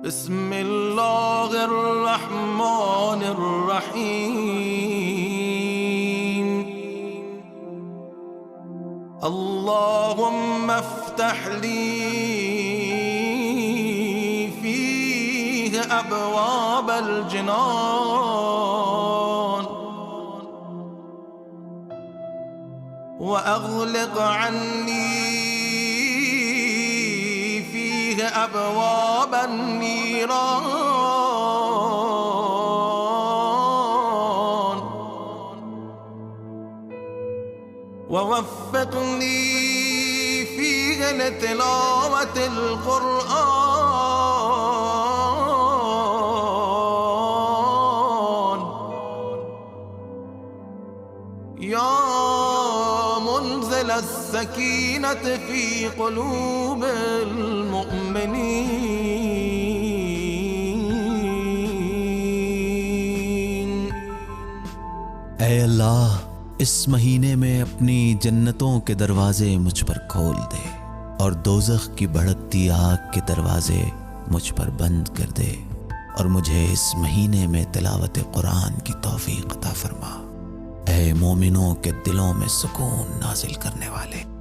बिस्मिल्लाहिर्रहमानिर्रहीम। अल्लाहुम्मा इफ्तह ली फीह अबवाबल जिनान व अग़लिक़ अन्नी फीह अबवाबन नीरान व वफ़्फ़िक़नी फीह लितिलावतिल क़ुरआन या मुनज़िलस सकीनत फी क़ुलूबिल मुअम्मिनीन। ऐ अल्लाह, इस महीने में अपनी जन्नतों के दरवाजे मुझ पर खोल दे और दोज़ख की भड़कती आग के दरवाजे मुझ पर बंद कर दे, और मुझे इस महीने में तिलावत कुरान की तौफीक अता फरमा। ऐ मोमिनों के दिलों में सुकून नाजिल करने वाले।